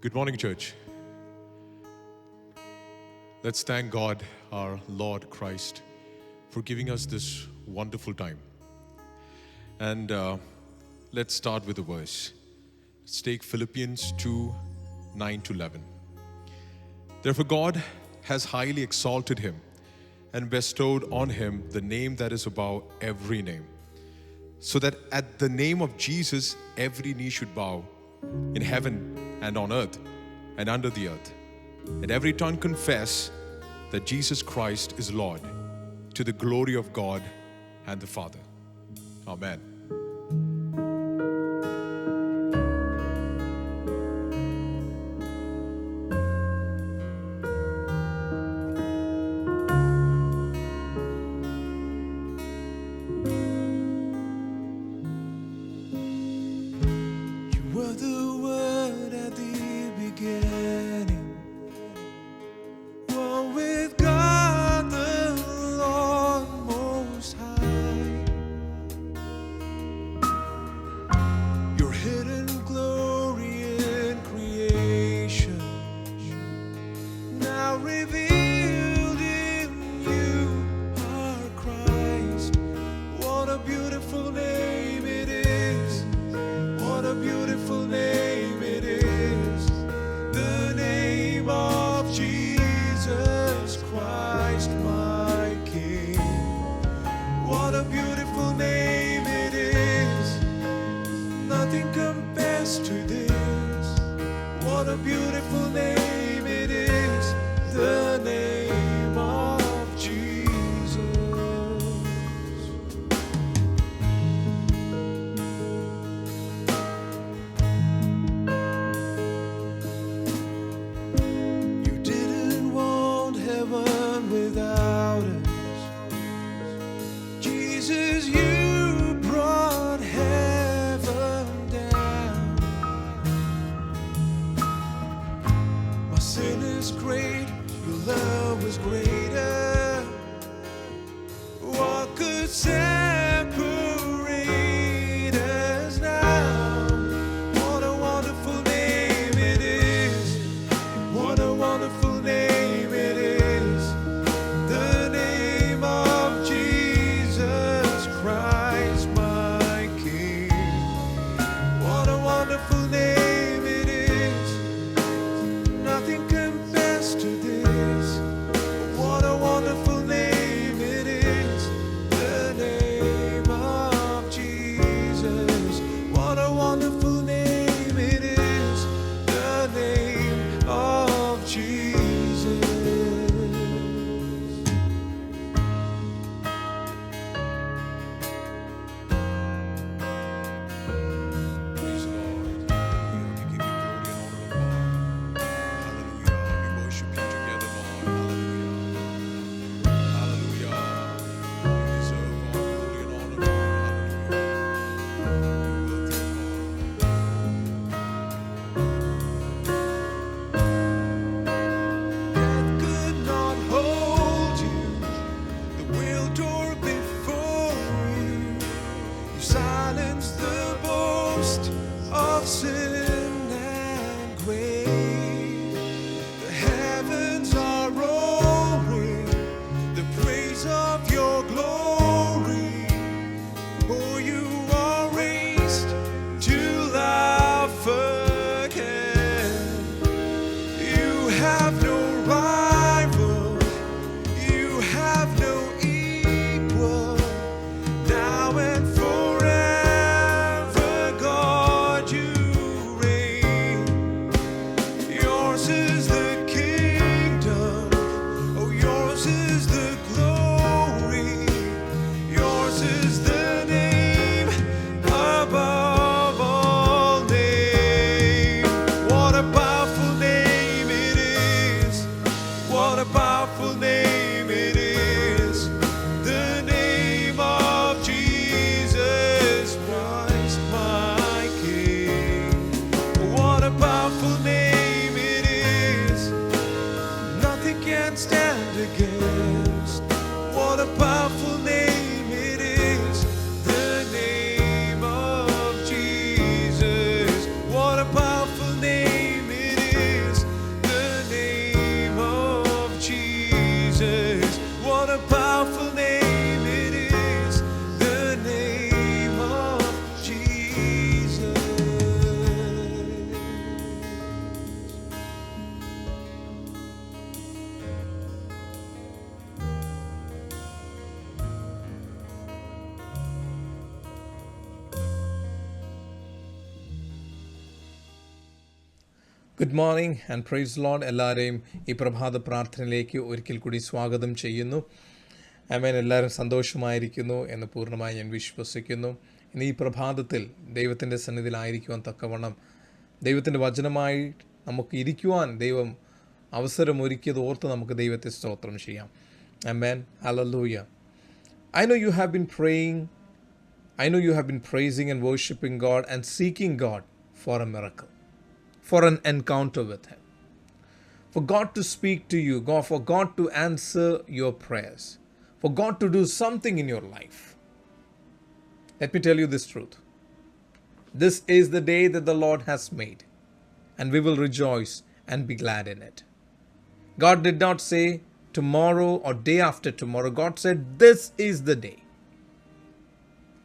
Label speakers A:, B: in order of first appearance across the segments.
A: Good morning, church. Let's thank God, our Lord Christ, for giving us this wonderful time. And let's start with a verse. Let's take Philippians 2, 9 to 11. Therefore God has highly exalted him and bestowed on him the name that is above every name, so that at the name of Jesus every knee should bow, in heaven and on earth and under the earth, and every tongue confess that Jesus Christ is Lord, to the glory of God and the Father. Amen.
B: You were the Word at the beginning, one with God the Lord Most High. Your hidden glory in creation, now revealed in you are Christ. What a beautiful name it is. What a beautiful name it is. The name of Jesus Christ, my King. What a beautiful name it is. Nothing compares to this. What a beautiful name it is. The name of Jesus. You didn't want heaven without us. Jesus, you brought heaven down. My sin is great, your love was greater. What could separate us now? What a wonderful name it is. What a wonderful name it is. The name of Jesus Christ, my King. What a wonderful name it is. Nothing compares to this. What a wonderful name it is. The name of Jesus. What a wonderful name it is. The name of Jesus.
A: Praise the Lord. Hallelujah. We give you glory and honor, Lord. Hallelujah. We worship you together, Lord. Hallelujah. Hallelujah. You deserve all glory and honor, Lord. Hallelujah. You're
B: Death could not hold you. The wheel tore before you. You silenced the boast of sin and grave. The heavens are roaring the praise of your glory. Oh, you are raised to life again. You have no rival, you have no equal. Now and forever, God, you reign. Yours is the kingdom, oh, yours is the glory. Yours is the name above all names. What a powerful name it is. What a powerful name it is. The name of Jesus Christ, my King. What a powerful name it is.
C: Good morning and praise lord. എല്ലാവരെയും ഈ പ്രഭാത പ്രാർത്ഥനയിലേക്ക് ഒരിക്കൽ കൂടി സ്വാഗതം ചെയ്യുന്നു. ആമേൻ. എല്ലാവരും സന്തോഷമായിരിക്കുന്നു എന്ന് പൂർണ്ണമായി ഞാൻ വിശ്വസിക്കുന്നു. ഇന്ന് ഈ പ്രഭാതത്തിൽ ദൈവത്തിൻ്റെ സന്നിധിയിലായിരിക്കുവാൻ തക്കവണ്ണം ദൈവത്തിൻ്റെ വചനമായി നമുക്ക് ഇരിക്കുവാൻ ദൈവം അവസരമൊരുക്കിയത് ഓർത്ത് നമുക്ക് ദൈവത്തെ സ്തോത്രം ചെയ്യാം. ആമേൻ. Hallelujah. I know you have been praying. I know you have been praising and worshiping God and seeking God for a miracle, for an encounter with Him, for God to speak to you, for God to answer your prayers, for God to do something in your life. Let me tell you this truth. This is the day that the Lord has made, and we will rejoice and be glad in it. God did not say tomorrow or day after tomorrow. God said, this is the day.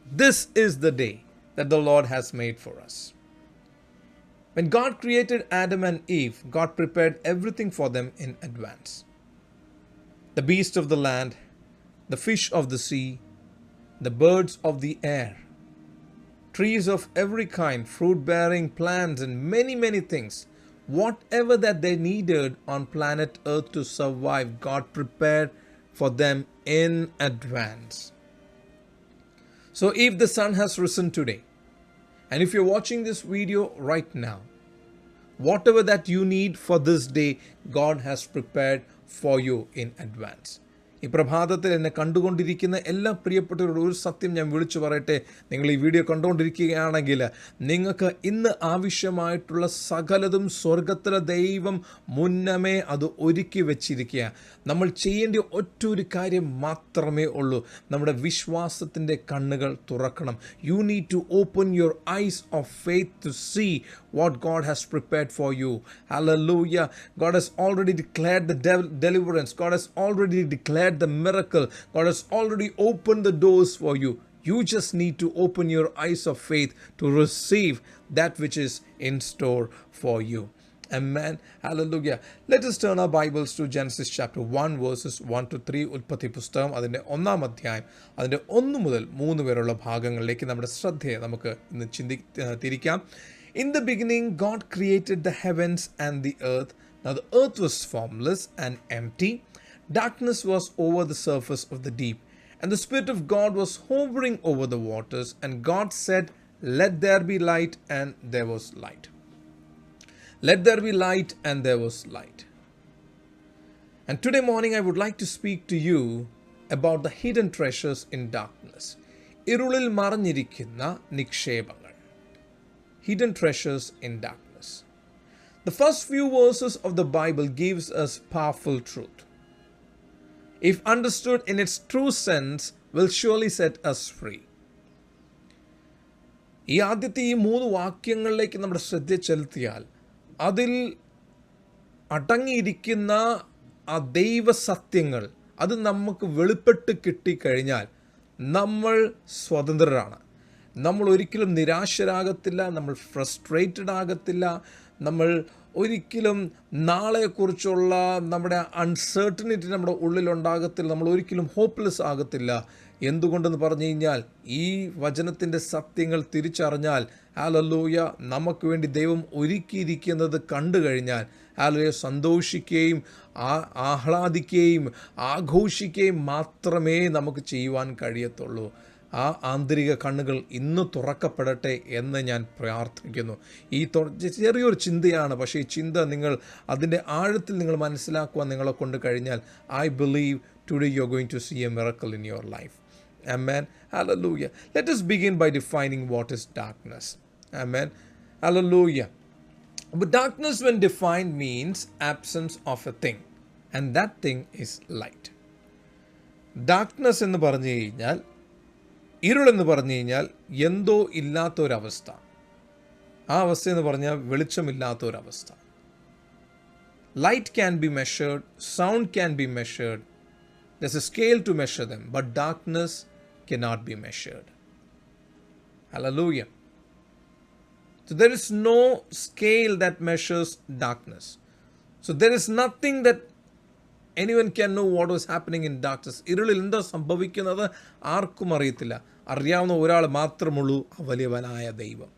C: This is the day that the Lord has made for us. When God created Adam and Eve, God prepared everything for them in advance. The beasts of the land, the fish of the sea, the birds of the air, trees of every kind, fruit-bearing plants, and many, many things. Whatever that they needed on planet Earth to survive, God prepared for them in advance. So if the sun has risen today, and if you're watching this video right now, whatever that you need for this day, God has prepared for you in advance. ഈ പ്രഭാതത്തിൽ എന്നെ കണ്ടുകൊണ്ടിരിക്കുന്ന എല്ലാ പ്രിയപ്പെട്ടവരോടും ഒരു സത്യം ഞാൻ വിളിച്ചു പറയട്ടെ. നിങ്ങൾ ഈ വീഡിയോ കണ്ടുകൊണ്ടിരിക്കുകയാണെങ്കിൽ നിങ്ങൾക്ക് ഇന്ന് ആവശ്യമായിട്ടുള്ള സകലതും സ്വർഗത്തിലെ ദൈവം മുന്നമേ അത് ഒരുക്കി വെച്ചിരിക്കുക. നമ്മൾ ചെയ്യേണ്ട ഒറ്റൊരു കാര്യം മാത്രമേ ഉള്ളൂ. നമ്മുടെ വിശ്വാസത്തിൻ്റെ കണ്ണുകൾ തുറക്കണം. You need to open your eyes of faith to see what God has prepared for you. Hallelujah. God has already declared the deliverance. God has already declared the miracle. God has already opened the doors for you. You just need to open your eyes of faith to receive that which is in store for you. Amen. Hallelujah. Let us turn our Bibles to Genesis chapter 1 verses 1 to 3. ഉൽപ്പത്തി പുസ്തകം അതിൻ്റെ 1-ാം അധ്യായം അതിൻ്റെ 1 മുതൽ 3 വരെയുള്ള ഭാഗങ്ങളിലേക്ക് നമ്മുടെ ശ്രദ്ധയെ നമുക്ക് ഇന്ന് തിരിക്കാം. In the beginning, God created the heavens and the earth. Now the earth was formless and empty. Darkness was over the surface of the deep, and the Spirit of God was hovering over the waters. And God said, let there be light, and there was light. Let there be light, and there was light. And today morning, I would like to speak to you about the hidden treasures in darkness. ഇരുളിൽ മറഞ്ഞിരിക്കുന്ന നിക്ഷേപങ്ങൾ. Hidden treasures in darkness. The first few verses of the Bible gives us powerful truth. If understood in its true sense, will surely set us free. ഈ ആദ്യത്തെ ഈ 3 വാക്യങ്ങളിലേക്ക് നമ്മുടെ ശ്രദ്ധ ചെലുത്തിയാൽ അതിൽ അടങ്ങിയിരിക്കുന്ന ആ ദൈവസത്യങ്ങൾ അത് നമുക്ക് വെളിപ്പെട്ട് കിട്ടിക്കഴിഞ്ഞാൽ നമ്മൾ സ്വതന്ത്രരാണ്. നമ്മൾ ഒരിക്കലും നിരാശരാകത്തില്ല, നമ്മൾ ഫ്രസ്ട്രേറ്റഡ് ആകത്തില്ല, നമ്മൾ ഒരിക്കലും നാളെക്കുറിച്ചുള്ള നമ്മുടെ അൺസർട്ടനിറ്റി നമ്മുടെ ഉള്ളിലുണ്ടാകത്തില്ല, നമ്മൾ ഒരിക്കലും ഹോപ്പ്ലെസ് ആകത്തില്ല. എന്തുകൊണ്ടെന്ന് പറഞ്ഞു കഴിഞ്ഞാൽ ഈ വചനത്തിൻ്റെ സത്യങ്ങൾ തിരിച്ചറിഞ്ഞാൽ ഹല്ലേലൂയ നമുക്ക് വേണ്ടി ദൈവം ഒരുക്കിയിരിക്കുന്നത് കണ്ടു കഴിഞ്ഞാൽ ഹല്ലേലൂയ സന്തോഷിക്കുകയും ആഹ്ലാദിക്കുകയും ആഘോഷിക്കുകയും മാത്രമേ നമുക്ക് ചെയ്യുവാൻ കഴിയത്തുള്ളൂ. ആ ആന്തരിക കണ്ണുകൾ ഇന്ന് തുറക്കപ്പെടട്ടെ എന്ന് ഞാൻ പ്രാർത്ഥിക്കുന്നു. ഈ ചെറിയൊരു ചിന്തയാണ്, പക്ഷേ ഈ ചിന്ത നിങ്ങൾ അതിൻ്റെ ആഴത്തിൽ നിങ്ങൾ മനസ്സിലാക്കുവാൻ നിങ്ങളെ കൊണ്ട് കഴിഞ്ഞാൽ I believe today you're going to see a miracle in your life. Amen. Hallelujah. Let us begin by defining what is darkness. Amen. Hallelujah. But darkness when defined means absence of a thing, and that thing is light. Darkness എന്ന് പറഞ്ഞു കഴിഞ്ഞാൽ, ഇരുളെന്ന് പറഞ്ഞു കഴിഞ്ഞാൽ എന്തോ ഇല്ലാത്തൊരവസ്ഥ. ആ അവസ്ഥയെന്ന് പറഞ്ഞാൽ വെളിച്ചമില്ലാത്തൊരവസ്ഥ. Light can be measured, sound can be measured. There's a scale to measure them, but darkness cannot be measured. Hallelujah. So there is no scale that measures darkness. So there is nothing that anyone can know what was happening in darkness. ഇരുളിൽ എന്താ സംഭവിക്കുന്നത് ആർക്കും അറിയത്തില്ല. അറിയാവുന്ന ഒരാൾ മാത്രമുള്ളൂ, ആ വലിയവനായ ദൈവം.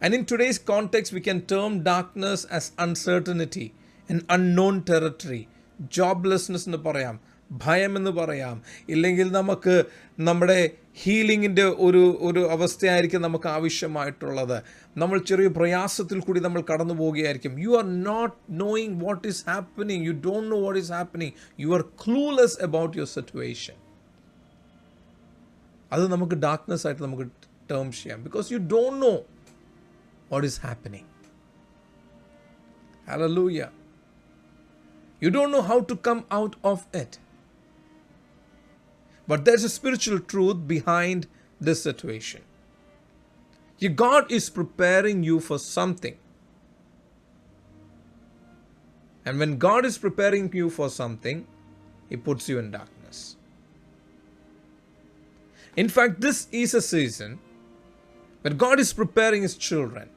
C: And in today's context, we can term darkness as uncertainty, an unknown territory, joblessness എന്ന് പറയാം, ഭയം എന്ന് പറയാം, ഇല്ലെങ്കിൽ നമുക്ക് നമ്മുടെ ഹീലിങ്ങിൻ്റെ ഒരു അവസ്ഥയായിരിക്കും നമുക്ക് ആവശ്യമായിട്ടുള്ളത്. നമ്മൾ ചെറിയ പ്രയാസത്തിൽ കൂടി നമ്മൾ കടന്നു പോവുകയായിരിക്കും. You are not knowing what is happening, you don't know what is happening, you are clueless about your situation. അത് നമുക്ക് ഡാർക്ക്നെസ് ആയിട്ട് നമുക്ക് ടേം ചെയ്യാം. Because you don't know what is happening. Hallelujah. You don't know how to come out of it. But there's a spiritual truth behind this situation. God is preparing you for something. And when God is preparing you for something, He puts you in darkness. In fact, this is a season where God is preparing His children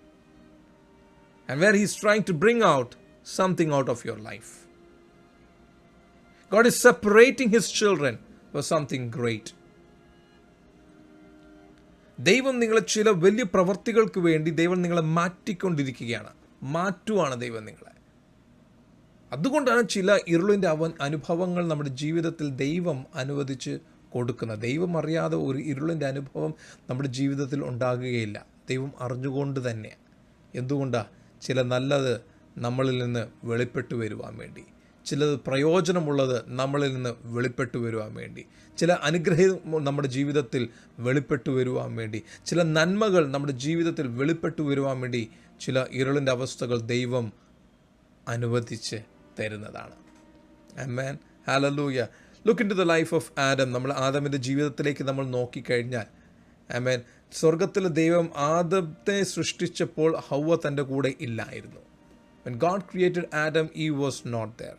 C: and where He's trying to bring out something out of your life. God is separating His children for something great. ദൈവം നിങ്ങളെ ചില വലിയ പ്രവർത്തികൾക്ക് വേണ്ടി ദൈവം നിങ്ങളെ മാറ്റിക്കൊണ്ടിരിക്കുകയാണ്, മാറ്റുവാണ് ദൈവം നിങ്ങളെ. അതുകൊണ്ടാണ് ചില ഇരുളിൻ്റെ അനുഭവങ്ങൾ നമ്മുടെ ജീവിതത്തിൽ ദൈവം അനുവദിച്ച് കൊടുക്കുന്നത്. ദൈവം അറിയാതെ ഒരു ഇരുളിൻ്റെ അനുഭവം നമ്മുടെ ജീവിതത്തിൽ ഉണ്ടാകുകയില്ല, ദൈവം അറിഞ്ഞുകൊണ്ട് തന്നെ. എന്തുകൊണ്ടാണ്? ചില നല്ലത് നമ്മളിൽ നിന്ന് വെളിപ്പെട്ടു വരുവാൻ വേണ്ടി, ചിലത് പ്രയോജനമുള്ളത് നമ്മളിൽ നിന്ന് വെളിപ്പെട്ടു വരുവാൻ വേണ്ടി, ചില അനുഗ്രഹം നമ്മുടെ ജീവിതത്തിൽ വെളിപ്പെട്ടു വരുവാൻ വേണ്ടി, ചില നന്മകൾ നമ്മുടെ ജീവിതത്തിൽ വെളിപ്പെട്ടു വരുവാൻ വേണ്ടി ചില ഇരുളിൻ്റെ അവസ്ഥകൾ ദൈവം അനുവദിച്ച് തരുന്നതാണ്. Amen, hallelujah. Look into the life of Adam. നമ്മൾ ആദമിൻ്റെ ജീവിതത്തിലേക്ക് നമ്മൾ നോക്കിക്കഴിഞ്ഞാൽ, ആമേൻ, സ്വർഗത്തിലെ ദൈവം ആദത്തെ സൃഷ്ടിച്ചപ്പോൾ ഹൗവ തൻ്റെ കൂടെ ഇല്ലായിരുന്നു. When God created Adam, Eve was not there.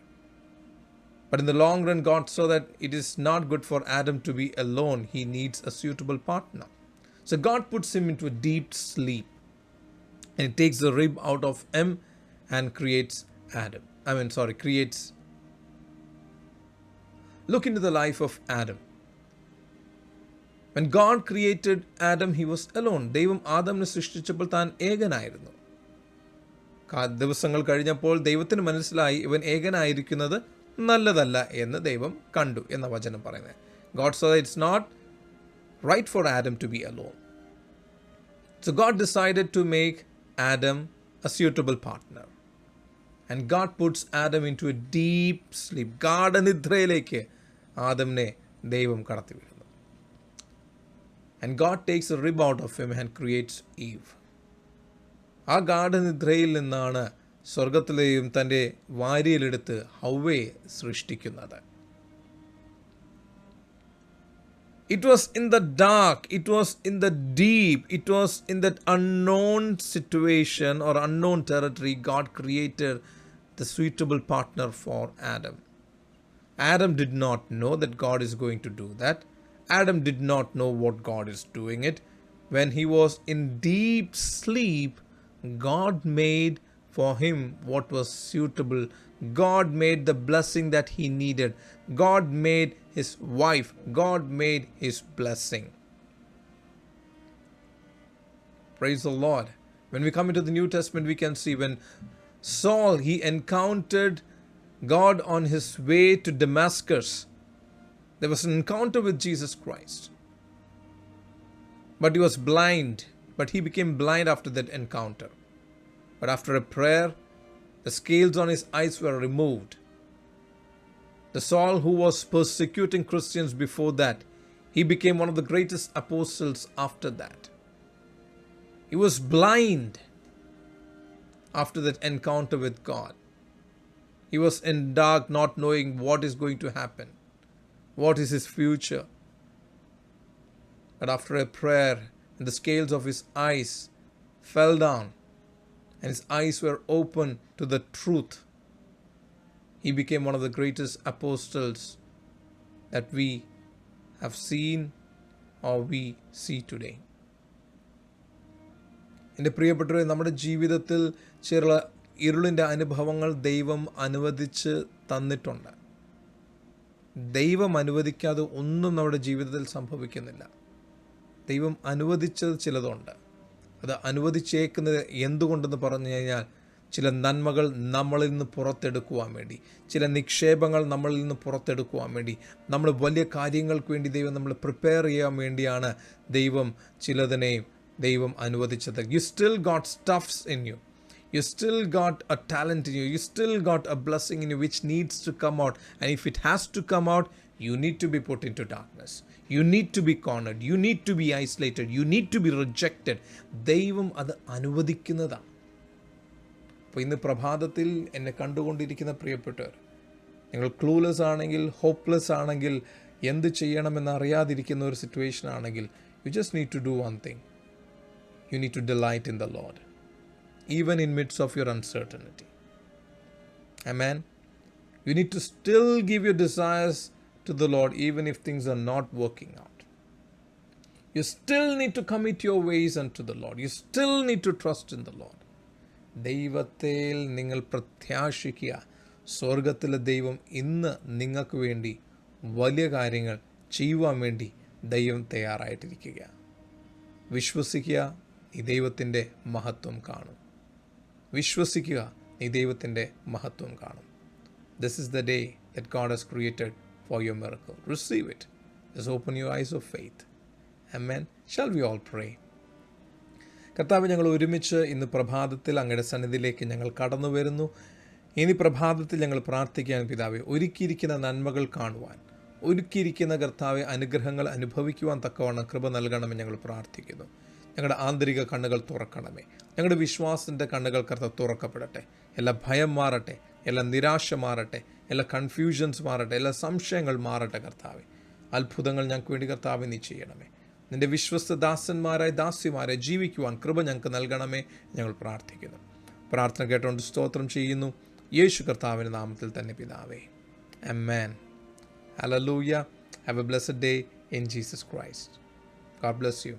C: But in the long run, God saw that it is not good for Adam to be alone. He needs a suitable partner. So God puts him into a deep sleep. And He takes the rib out of him and creates creates. Look into the life of Adam. When God created Adam, he was alone. ദൈവം ആദമിനെ സൃഷ്ടിച്ചപ്പോൾ താൻ ഏകനായിരുന്നു. ദിവസങ്ങൾ കഴിഞ്ഞപ്പോൾ ദൈവത്തിന് മനസ്സിലായി ഇവൻ ഏകനായിരിക്കുന്നത് നല്ലതല്ല എന്ന് ദൈവം കണ്ടു എന്ന വചനം പറയുന്നത്. God saw that it's not right for Adam to be alone. So God decided to make Adam a suitable partner. And God puts Adam into a deep sleep. ഗാഢനിദ്രയിലേക്ക് ആദമിനെ ദൈവം കടത്തിവിടുന്നു. And God takes a rib out of him and creates Eve. ആ ഗാഢനിദ്രയിൽ നിന്നാണ് സ്വർഗത്തിലെയും തൻ്റെ വാരിയിലെടുത്ത് ഹൗവയെ സൃഷ്ടിക്കുന്നത്. It was in the dark, it was in the deep, it was in that unknown situation or unknown territory God created the suitable partner for Adam. Adam did not know that God is going to do that. Adam did not know what God is doing it. When he was in deep sleep, God made for him what was suitable. God made the blessing that he needed. God made his wife. God made his blessing. Praise the Lord. When we come into the New Testament, we can see when Saul, he encountered God on his way to Damascus. There was an encounter with Jesus Christ. But he was blind. But he became blind after that encounter. But after a prayer, the scales on his eyes were removed. The Saul who was persecuting Christians before that, he became one of the greatest apostles after that. He was blind after that encounter with God. He was in dark, not knowing what is going to happen. What is his future? But after a prayer, and the scales of his eyes fell down, and his eyes were open to the truth, he became one of the greatest apostles that we have seen or we see today. എൻ്റെ പ്രിയപ്പെട്ടവരെ, നമ്മുടെ ജീവിതത്തിൽ ചില ഇരുളിൻ്റെ അനുഭവങ്ങൾ ദൈവം അനുവദിച്ച് തന്നിട്ടുണ്ട്. ദൈവം അനുവദിക്കാതെ ഒന്നും നമ്മുടെ ജീവിതത്തിൽ സംഭവിക്കുന്നില്ല. ദൈവം അനുവദിച്ചത് ചിലതുണ്ട്. അത് അനുവദിച്ചേക്കുന്നത് എന്തുകൊണ്ടെന്ന് പറഞ്ഞു കഴിഞ്ഞാൽ ചില നന്മകൾ നമ്മളിൽ നിന്ന് പുറത്തെടുക്കുവാൻ വേണ്ടി, ചില നിക്ഷേപങ്ങൾ നമ്മളിൽ നിന്ന് പുറത്തെടുക്കുവാൻ വേണ്ടി, നമ്മൾ വലിയ കാര്യങ്ങൾക്ക് വേണ്ടി ദൈവം നമ്മൾ പ്രിപ്പയർ ചെയ്യാൻ വേണ്ടിയാണ് ദൈവം ചിലതിനെ ദൈവം അനുവദിച്ചത്. You still got stuffs in you. You still got a talent in you. You still got a blessing in you which needs to come out. And if it has to come out, you need to be put into darkness. You need to be cornered. You need to be isolated. You need to be rejected. ദൈവം അത് അനുവദിക്കുന്നതാണ്. അപ്പോൾ ഇന്ന് പ്രഭാതത്തിൽ എന്നെ കണ്ടുകൊണ്ടിരിക്കുന്ന പ്രിയപ്പെട്ടവർ, നിങ്ങൾ clueless ആണെങ്കിൽ, ഹോപ്പ്ലെസ് ആണെങ്കിൽ, എന്ത് ചെയ്യണമെന്ന് അറിയാതിരിക്കുന്ന ഒരു സിറ്റുവേഷൻ ആണെങ്കിൽ, you just need to do one thing. You need to delight in the Lord. Even in midst of your uncertainty. Amen. You need to still give your desires to the Lord even if things are not working out. You still need to commit your ways unto the Lord. You still need to trust in the Lord. ദൈവത്തിൽ നിങ്ങൾ പ്രത്യാശിക്കുക. സ്വർഗത്തിലെ ദൈവം ഇന്ന് നിങ്ങൾക്ക് വേണ്ടി വലിയ കാര്യങ്ങൾ ചെയ്യുവാൻ വേണ്ടി ദൈവം തയ്യാറായിട്ടിരിക്കുക. വിശ്വസിക്കുക, ഈ ദൈവത്തിൻ്റെ മഹത്വം കാണും. വിശ്വസിക്കുക, നീ ദൈവത്തിൻ്റെ മഹത്വം കാണും. This is the day that God has created for your miracle. Receive it. Just open your eyes of faith. Amen. Shall we all pray. കർത്താവ്, ഞങ്ങൾ ഒരുമിച്ച് ഇന്ന് പ്രഭാതത്തിൽ അങ്ങയുടെ സന്നിധിയിലേക്ക് ഞങ്ങൾ കടന്നു വരുന്നു. ഇനി പ്രഭാതത്തിൽ ഞങ്ങൾ പ്രാർത്ഥിക്കാൻ പിതാവേ, ഒരുക്കിയിരിക്കുന്ന നന്മകൾ കാണുവാൻ, ഒരുക്കിയിരിക്കുന്ന കർത്താവെ അനുഗ്രഹങ്ങൾ അനുഭവിക്കുവാൻ തക്കവണ്ണം കൃപ നൽകണമെന്ന് ഞങ്ങൾ പ്രാർത്ഥിക്കുന്നു. ഞങ്ങളുടെ ആന്തരിക കണ്ണുകൾ തുറക്കണമേ. ഞങ്ങളുടെ വിശ്വാസത്തിൻ്റെ കണ്ണുകൾ കർത്താവ് തുറക്കപ്പെടട്ടെ. എല്ലാ ഭയം മാറട്ടെ, എല്ലാ നിരാശ മാറട്ടെ, എല്ലാ കൺഫ്യൂഷൻസ് മാറട്ടെ, എല്ലാ സംശയങ്ങൾ മാറട്ടെ. കർത്താവെ, അത്ഭുതങ്ങൾ ഞങ്ങൾക്ക് വേണ്ടി കർത്താവെ നീ ചെയ്യണമേ. നിൻ്റെ വിശ്വസ്ത ദാസന്മാരായ ദാസിമാരെ ജീവിക്കുവാൻ കൃപ ഞങ്ങൾക്ക് നൽകണമേ ഞങ്ങൾ പ്രാർത്ഥിക്കുന്നു. പ്രാർത്ഥന കേട്ടുകൊണ്ട് സ്തോത്രം ചെയ്യുന്നു, യേശു കർത്താവിൻ്റെ നാമത്തിൽ തന്നെ പിതാവേ. Amen. Hallelujah. Have a blessed day in Jesus Christ. God bless you.